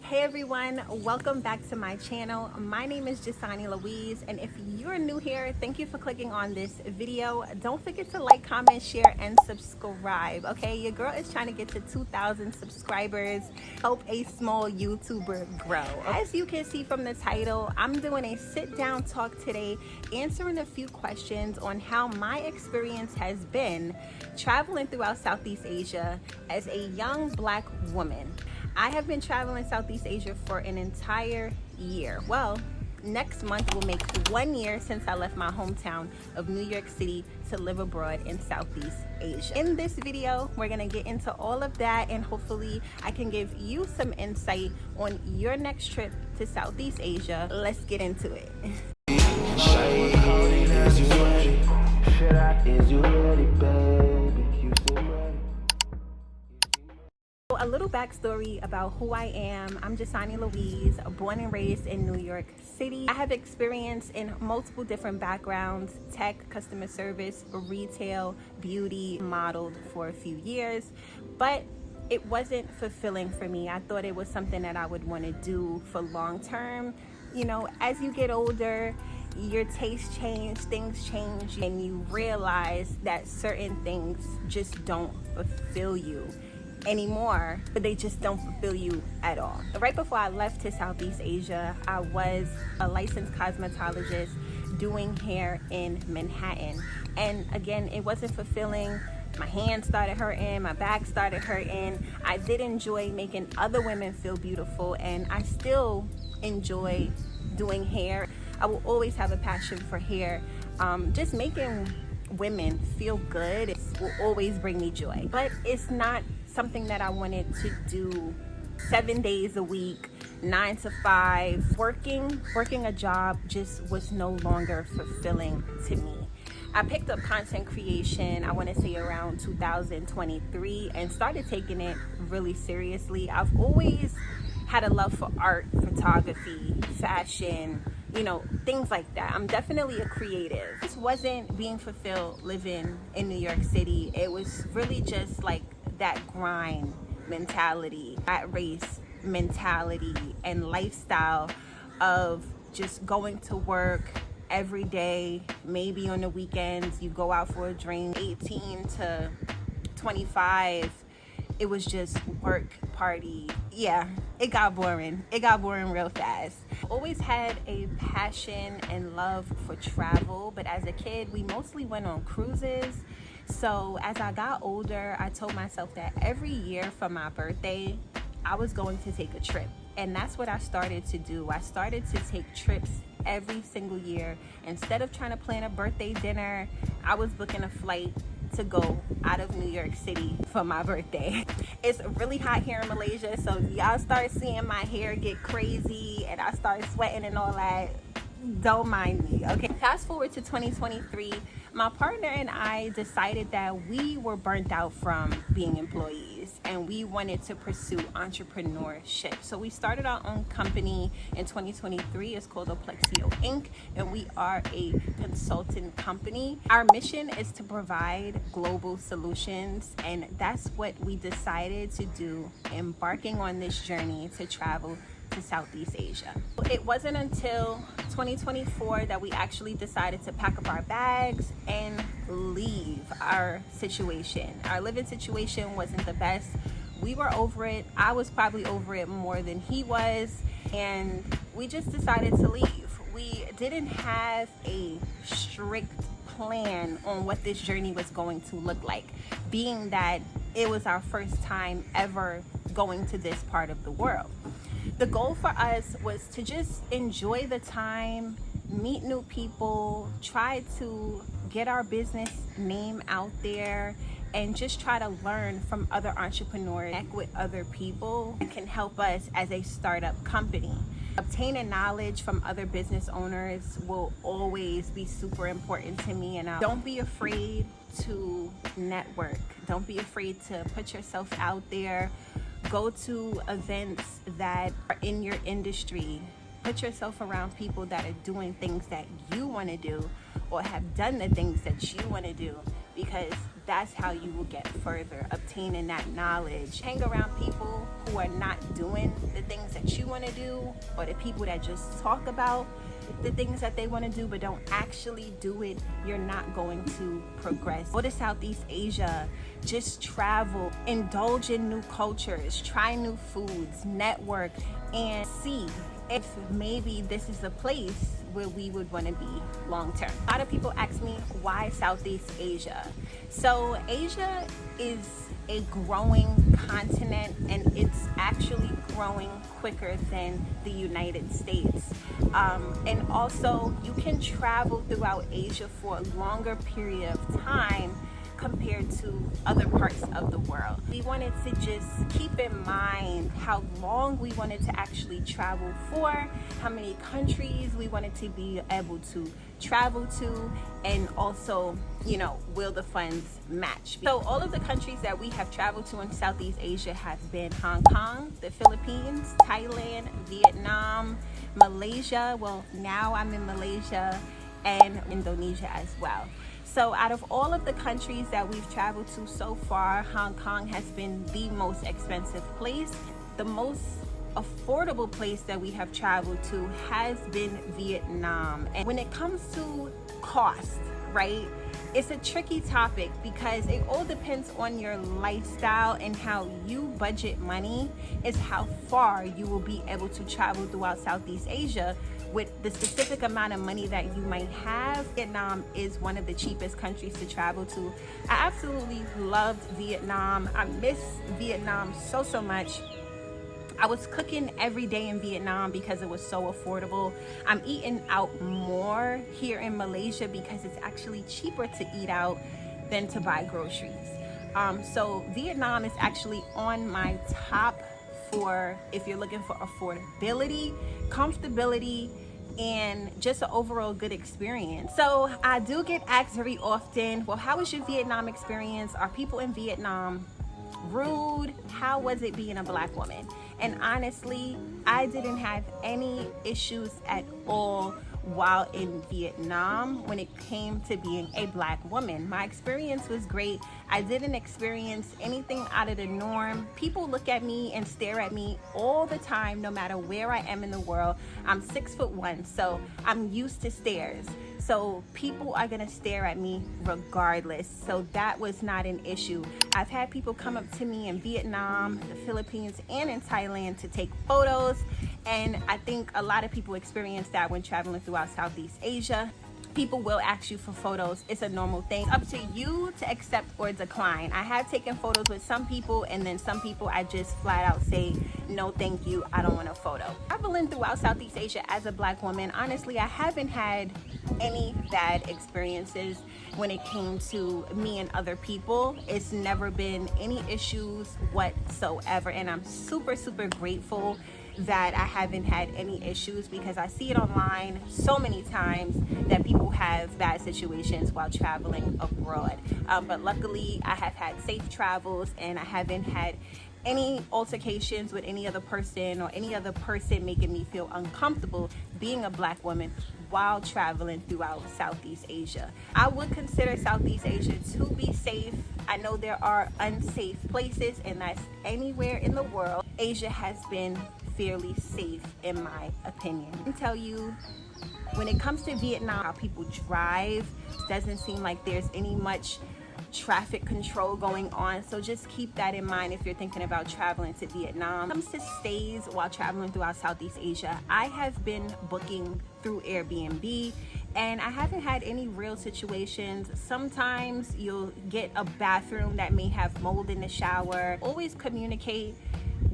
Hey everyone, welcome back to my channel. My name is Jasani Louise, and if you're new here, thank you for clicking on this video. Don't forget to like, comment, share, and subscribe. Okay, your girl is trying to get to 2,000 subscribers, help a small YouTuber grow. As you can see from the title, I'm doing a sit-down talk today, answering a few questions on how my experience has been traveling throughout Southeast Asia as a young Black woman. I have been traveling Southeast Asia for an entire year. Well, next month will make 1 year since I left my hometown of New York City to live abroad in Southeast Asia. In this video, we're gonna get into all of that, and hopefully I can give you some insight on your next trip to Southeast Asia. Let's get into it. A little backstory about who I am. I'm Jasani Louise, born and raised in New York City. I have experience in multiple different backgrounds: tech, customer service, retail, beauty, modeled for a few years, but it wasn't fulfilling for me. I thought it was something that I would want to do for long term. You know, as you get older, your tastes change, things change, and you realize that certain things just don't fulfill you anymore, but they just don't fulfill you at all. Right before I left to Southeast Asia, I was a licensed cosmetologist doing hair in Manhattan, and again, it wasn't fulfilling. My hands started hurting, my back started hurting. I did enjoy making other women feel beautiful, and I still enjoy doing hair. I will always have a passion for hair. Just making women feel good will always bring me joy, but it's not something that I wanted to do 7 days a week, 9 to 5. Working a job just was no longer fulfilling to me. I picked up content creation, I want to say around 2023, and started taking it really seriously. I've always had a love for art, photography, fashion, you know, things like that. I'm definitely a creative. This wasn't being fulfilled living in New York City. It was really just like that grind mentality, that race mentality and lifestyle of just going to work every day. Maybe on the weekends you go out for a drink. 18 to 25, it was just work, party. Yeah, it got boring. It got boring real fast. Always had a passion and love for travel, but as a kid, we mostly went on cruises. So as I got older, I told myself that every year for my birthday, I was going to take a trip. And that's what I started to do. I started to take trips every single year. Instead of trying to plan a birthday dinner, I was booking a flight to go out of New York City for my birthday. It's really hot here in Malaysia, so if y'all start seeing my hair get crazy and I start sweating and all that, don't mind me, okay? Fast forward to 2023, my partner and I decided that we were burnt out from being employees and we wanted to pursue entrepreneurship. So we started our own company in 2023. It's called Oplexio Inc. and we are a consultant company. Our mission is to provide global solutions, and that's what we decided to do, embarking on this journey to travel to Southeast Asia. It wasn't until 2024 that we actually decided to pack up our bags and leave our situation. Our living situation wasn't the best. We were over it. I was probably over it more than he was, and we just decided to leave. We didn't have a strict plan on what this journey was going to look like, being that it was our first time ever going to this part of the world. The goal for us was to just enjoy the time, meet new people, try to get our business name out there, and just try to learn from other entrepreneurs, connect with other people that can help us as a startup company. Obtaining knowledge from other business owners will always be super important to me, and don't be afraid to network. Don't be afraid to put yourself out there. Go to events that are in your industry. Put yourself around people that are doing things that you want to do or have done the things that you want to do, because that's how you will get further, obtaining that knowledge. Hang around people who are not doing the things that you want to do, or the people that just talk about the things that they want to do but don't actually do it, you're not going to progress. Go to Southeast Asia, just travel, indulge in new cultures, try new foods, network, and see if maybe this is a place where we would want to be long term. A lot of people ask me, why Southeast Asia? So Asia is a growing continent, and it's actually growing quicker than the United States. And also, you can travel throughout Asia for a longer period of time compared to other parts of the world. We wanted to just keep in mind how long we wanted to actually travel for, how many countries we wanted to be able to travel to, and also, you know, will the funds match? So all of the countries that we have traveled to in Southeast Asia have been Hong Kong, the Philippines, Thailand, Vietnam, Malaysia. Well, now I'm in Malaysia, and Indonesia as well. So out of all of the countries that we've traveled to so far, Hong Kong has been the most expensive place. The most affordable place that we have traveled to has been Vietnam. And when it comes to cost, right, it's a tricky topic because it all depends on your lifestyle, and how you budget money is how far you will be able to travel throughout Southeast Asia with the specific amount of money that you might have. Vietnam is one of the cheapest countries to travel to. I absolutely loved Vietnam. I miss Vietnam so much. I was cooking every day in Vietnam because it was so affordable. I'm eating out more here in Malaysia because it's actually cheaper to eat out than to buy groceries. So Vietnam is actually on my top for if you're looking for affordability, comfortability, and just an overall good experience. So I do get asked very often, well, how was your Vietnam experience? Are people in Vietnam rude? How was it being a Black woman? And honestly, I didn't have any issues at all while in Vietnam when it came to being a Black woman. My experience was great. I didn't experience anything out of the norm. People look at me and stare at me all the time, no matter where I am in the world. I'm 6'1", so I'm used to stares. So people are gonna stare at me regardless. So that was not an issue. I've had people come up to me in Vietnam, the Philippines, and in Thailand to take photos. And I think a lot of people experience that when traveling throughout Southeast Asia. People will ask you for photos. It's a normal thing. It's up to you to accept or decline. I have taken photos with some people, and then some people I just flat out say, no thank you, I don't want a photo. Traveling throughout Southeast Asia as a Black woman, honestly, I haven't had any bad experiences when it came to me and other people. It's never been any issues whatsoever, and I'm super grateful that I haven't had any issues, because I see it online so many times that people have bad situations while traveling abroad. But luckily I have had safe travels, and I haven't had any altercations with any other person or any other person making me feel uncomfortable being a Black woman while traveling throughout Southeast Asia. I would consider Southeast Asia to be safe. I know there are unsafe places, and that's anywhere in the world. Asia has been fairly safe in my opinion. I can tell you, when it comes to Vietnam, how people drive, doesn't seem like there's any much traffic control going on. So just keep that in mind if you're thinking about traveling to Vietnam. When it comes to stays while traveling throughout Southeast Asia, I have been booking through Airbnb, and I haven't had any real situations. Sometimes you'll get a bathroom that may have mold in the shower. Always communicate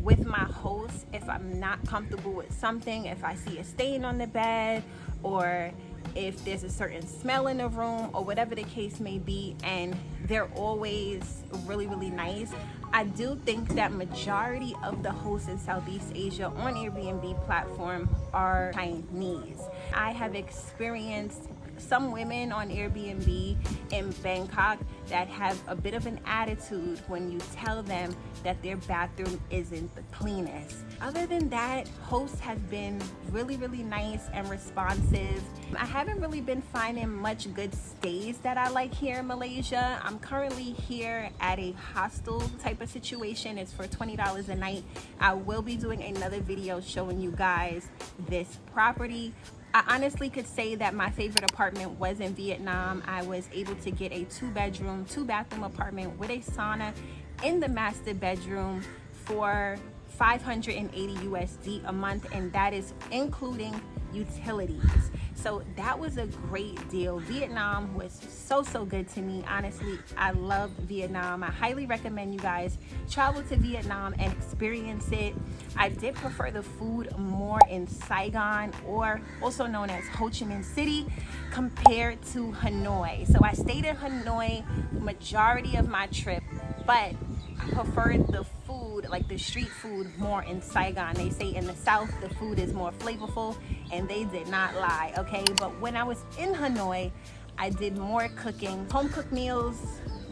with my host if I'm not comfortable with something, if I see a stain on the bed, or if there's a certain smell in the room, or whatever the case may be, and they're always really nice. I do think that majority of the hosts in Southeast Asia on Airbnb platform are Chinese. I have experienced some women on Airbnb in Bangkok that have a bit of an attitude when you tell them that their bathroom isn't the cleanest. Other than that, hosts have been really nice and responsive. I haven't really been finding much good stays that I like here in Malaysia. I'm currently here at a hostel type of situation. It's for $20 a night. I will be doing another video showing you guys this property. I honestly could say that my favorite apartment was in Vietnam. I was able to get a 2-bedroom, 2-bathroom apartment with a sauna in the master bedroom for 580 USD a month, and that is including utilities. So that was a great deal. Vietnam was so good to me. Honestly, I love Vietnam. I highly recommend you guys travel to Vietnam and experience it. I did prefer the food more in Saigon, or also known as Ho Chi Minh City, compared to Hanoi. So I stayed in Hanoi majority of my trip, but I preferred the food, like the street food, more in Saigon. They say in the south the food is more flavorful, and they did not lie, okay? But when I was in Hanoi, I did more cooking. Home cooked meals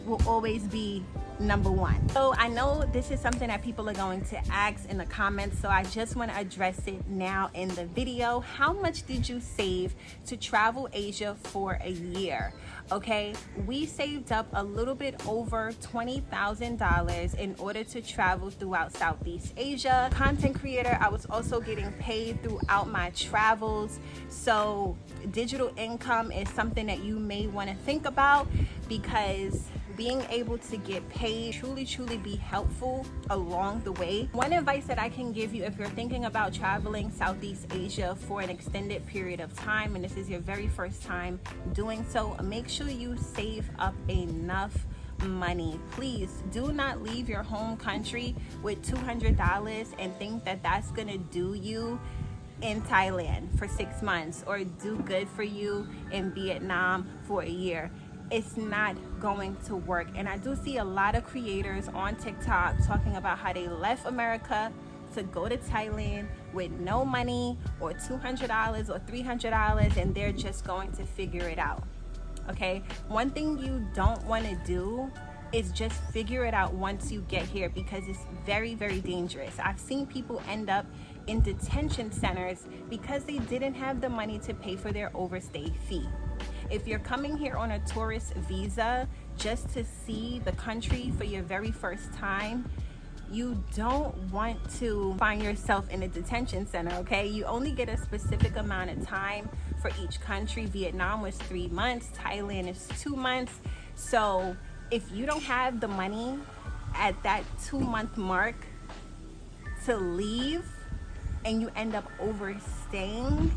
will always be number one. So I know this is something that people are going to ask in the comments, so I just want to address it now in the video. How much did you save to travel Asia for a year? Okay, we saved up a little bit over $20,000 in order to travel throughout Southeast Asia. Content creator, I was also getting paid throughout my travels, so digital income is something that you may want to think about, because being able to get paid truly be helpful along the way. One advice that I can give you if you're thinking about traveling Southeast Asia for an extended period of time, and this is your very first time doing so, make sure you save up enough money. Please do not leave your home country with $200 and think that that's gonna do you in Thailand for 6 months or do good for you in Vietnam for a year. It's not going to work. And I do see a lot of creators on TikTok talking about how they left America to go to Thailand with no money or $200 or $300, and they're just going to figure it out. Okay, one thing you don't want to do is just figure it out once you get here, because it's very dangerous. I've seen people end up in detention centers because they didn't have the money to pay for their overstay fee. If you're coming here on a tourist visa just to see the country for your very first time, you don't want to find yourself in a detention center, okay? You only get a specific amount of time for each country. Vietnam was 3 months, Thailand is 2 months. So if you don't have the money at that 2-month mark to leave and you end up overstaying,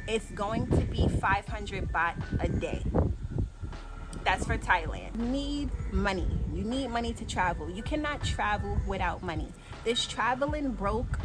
it's going to be 500 baht a day. That's for Thailand. You need money. You need money to travel. You cannot travel without money. This traveling broke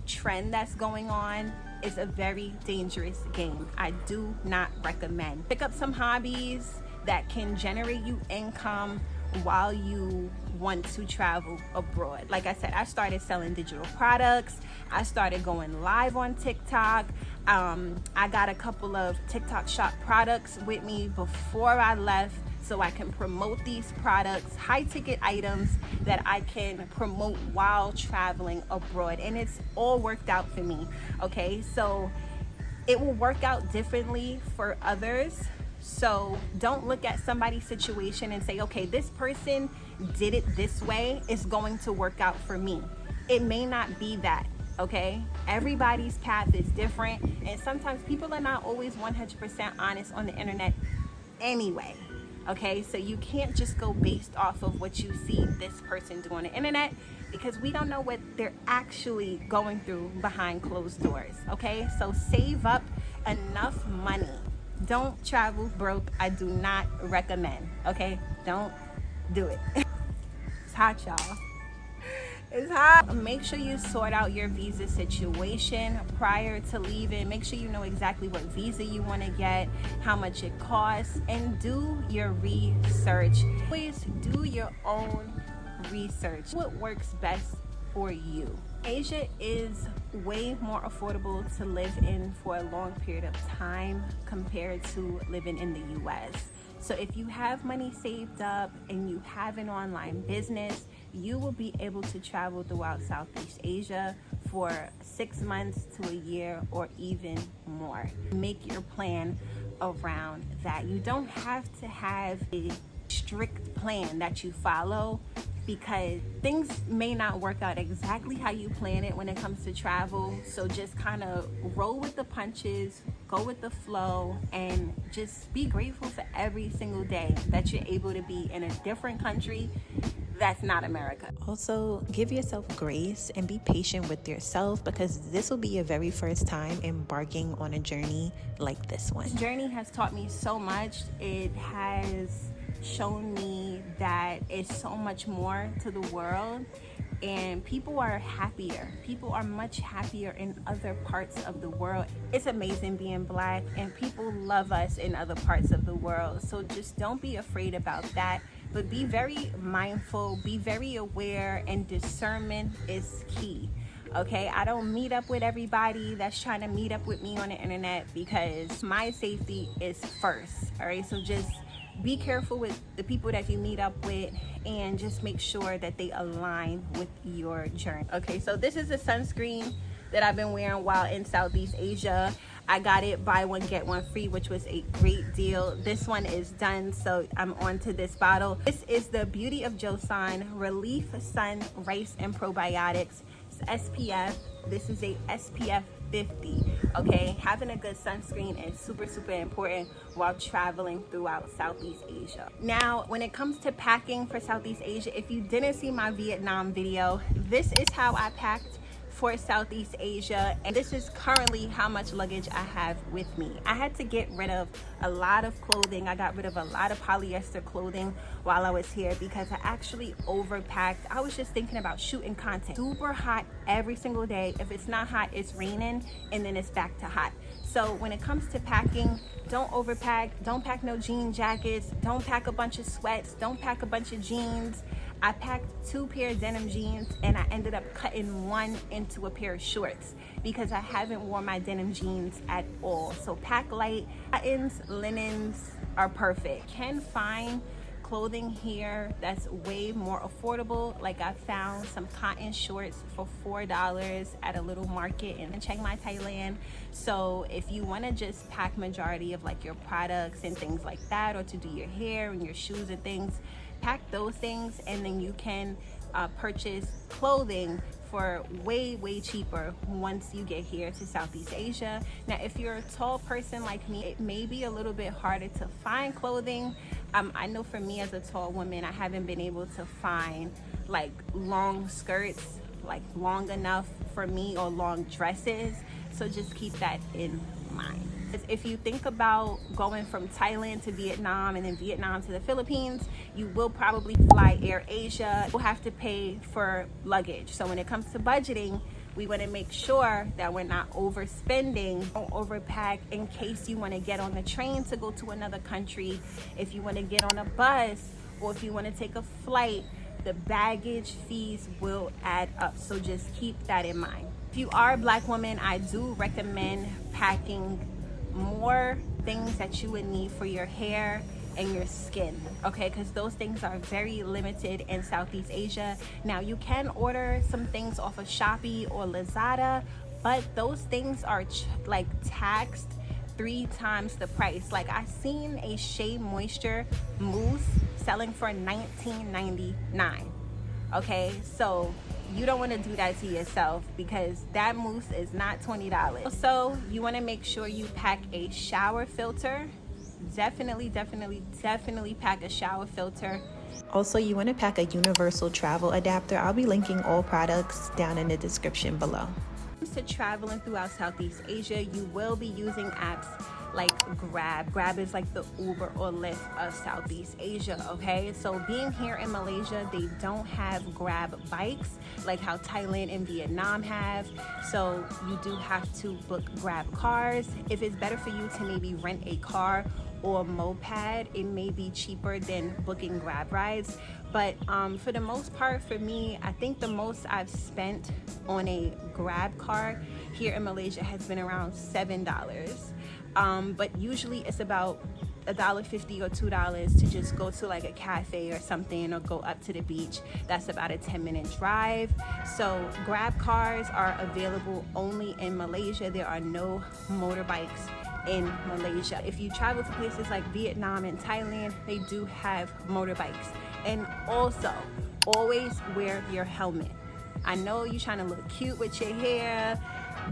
trend that's going on is a very dangerous game. I do not recommend. Pick up some hobbies that can generate you income while you want to travel abroad. Like I said, I started selling digital products. I started going live on TikTok. I got a couple of TikTok shop products with me before I left, so I can promote these products, high ticket items that I can promote while traveling abroad. And it's all worked out for me. Okay, so it will work out differently for others. So don't look at somebody's situation and say, okay, this person did it this way, it's going to work out for me. It may not be that, okay? Everybody's path is different, and sometimes people are not always 100% honest on the internet anyway, okay? So you can't just go based off of what you see this person do on the internet, because we don't know what they're actually going through behind closed doors, okay? So save up enough money. Don't travel broke. I do not recommend, okay? Don't do it. It's hot, y'all. It's hot. Make sure you sort out your visa situation prior to leaving. Make sure you know exactly what visa you want to get, how much it costs, and do your research. Always do your own research. What works best for you? Asia is way more affordable to live in for a long period of time compared to living in the US. So if you have money saved up and you have an online business, you will be able to travel throughout Southeast Asia for 6 months to a year or even more. Make your plan around that. You don't have to have a strict plan that you follow, because things may not work out exactly how you plan it when it comes to travel. So just kind of roll with the punches, go with the flow, and just be grateful for every single day that you're able to be in a different country that's not America. Also, give yourself grace and be patient with yourself, because this will be your very first time embarking on a journey like this one. This journey has taught me so much. It has shown me that it's so much more to the world, and people are happier. People are much happier in other parts of the world. It's amazing being Black, and people love us in other parts of the world. So just don't be afraid about that, but be very mindful, be very aware, and discernment is key. Okay, I don't meet up with everybody that's trying to meet up with me on the internet, because my safety is first. All right, so just be careful with the people that you meet up with, and just make sure that they align with your journey. Okay, so this is a sunscreen that I've been wearing while in Southeast Asia. I got it buy one get one free, which was a great deal. This one is done, so I'm on to this bottle. This is the Beauty of Joseon Relief Sun Rice and Probiotics. It's SPF. This is a SPF 50. Okay, having a good sunscreen is super important while traveling throughout Southeast Asia. Now, when it comes to packing for Southeast Asia, if you didn't see my Vietnam video, this is how I packed for Southeast Asia, and this is currently how much luggage I have with me. I had to get rid of a lot of clothing. I got rid of a lot of polyester clothing while I was here, because I actually overpacked. I was just thinking about shooting content. Super hot every single day. If it's not hot, it's raining, and then it's back to hot. So when it comes to packing, don't overpack. Don't pack no jean jackets. Don't pack a bunch of sweats. Don't pack a bunch of jeans. I packed 2 pair of denim jeans, and I ended up cutting one into a pair of shorts, because I haven't worn my denim jeans at all. So pack light. Cottons, linens are perfect. Can find clothing here that's way more affordable. Like, I found some cotton shorts for $4 at a little market in Chiang Mai, Thailand. So if you want to just pack majority of like your products and things like that, or to do your hair and your shoes and things, pack those things, and then you can purchase clothing for way cheaper once you get here to Southeast Asia. Now, if you're a tall person like me, it may be a little bit harder to find clothing. I know for me as a tall woman, I haven't been able to find like long skirts, like long enough for me, or long dresses. So just keep that in mind. If you think about going from Thailand to Vietnam and then Vietnam to the Philippines, you will probably fly Air Asia. You'll have to pay for luggage. So when it comes to budgeting, we want to make sure that we're not overspending. Don't overpack in case you want to get on the train to go to another country. If you want to get on a bus, or if you want to take a flight, the baggage fees will add up. So just keep that in mind. If you are a Black woman, I do recommend packing more things that you would need for your hair and your skin, okay, because those things are very limited in Southeast Asia. Now, you can order some things off of Shopee or Lazada, but those things are like taxed 3 times the price. Like, I seen a Shea Moisture mousse selling for $19.99. Okay, so you don't want to do that to yourself, because that mousse is not $20. Also, you want to make sure you pack a shower filter. Definitely pack a shower filter. Also, you want to pack a universal travel adapter. I'll be linking all products down in the description below. To traveling throughout Southeast Asia, you will be using apps like Grab. Grab is like the Uber or Lyft of Southeast Asia, okay? So being here in Malaysia, they don't have Grab bikes like how Thailand and Vietnam have. So you do have to book Grab cars. If it's better for you to maybe rent a car or a moped, it may be cheaper than booking Grab rides. But for the most part, for me, I think the most I've spent on a Grab car here in Malaysia has been around $7. But usually it's about $1.50 or $2 to just go to like a cafe or something, or go up to the beach. That's about a 10-minute drive. So Grab cars are available only in Malaysia. There are no motorbikes in Malaysia. If you travel to places like Vietnam and Thailand, they do have motorbikes. And also, always wear your helmet. I know you're trying to look cute with your hair.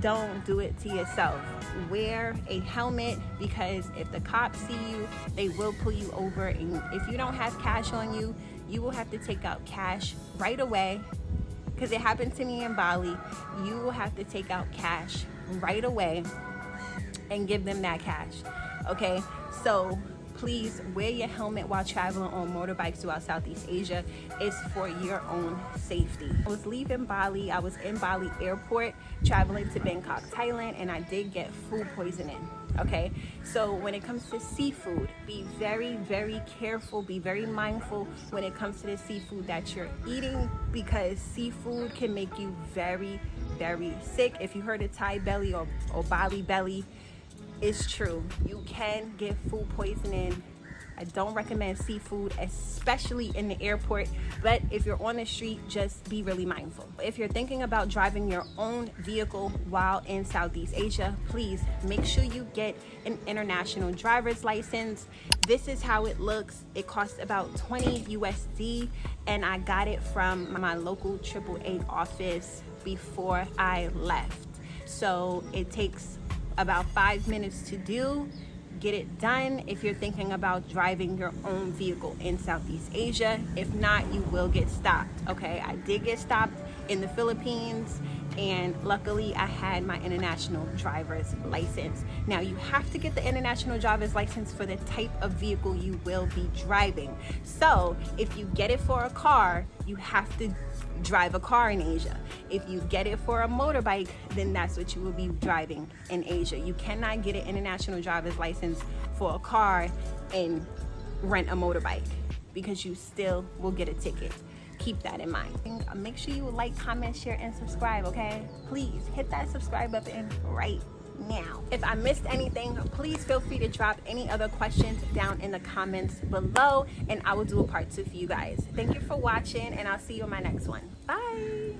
Don't do it to yourself. Wear a helmet, because if the cops see you, they will pull you over. And if you don't have cash on you, you will have to take out cash right away. Because it happened to me in Bali. You will have to take out cash right away and give them that cash. Okay, so please wear your helmet while traveling on motorbikes throughout Southeast Asia. It's for your own safety. I was leaving Bali. I was in Bali airport traveling to Bangkok, Thailand, and I did get food poisoning. Okay, so when it comes to seafood, be very, very careful, be very mindful when it comes to the seafood that you're eating, because seafood can make you very, very sick. If you heard of Thai belly or Bali belly, it's true. You can get food poisoning. I don't recommend seafood, especially in the airport, but if you're on the street, just be really mindful. If you're thinking about driving your own vehicle while in Southeast Asia, please make sure you get an international driver's license. This is how it looks. It costs about 20 USD, and I got it from my local AAA office before I left. So it takes about 5 minutes to do. Get it done if you're thinking about driving your own vehicle in Southeast Asia. If not, you will get stopped. Okay, I did get stopped in the Philippines, and luckily I had my international driver's license. Now, you have to get the international driver's license for the type of vehicle you will be driving. So if you get it for a car, you have to drive a car in Asia. If you get it for a motorbike, then that's what you will be driving in Asia. You cannot get an international driver's license for a car and rent a motorbike, because you still will get a ticket. Keep that in mind. Make sure you like, comment, share, and subscribe, okay? Please hit that subscribe button right now. If I missed anything, please feel free to drop any other questions down in the comments below, and I will do a part 2 for you guys. Thank you for watching, and I'll see you in my next one. Bye.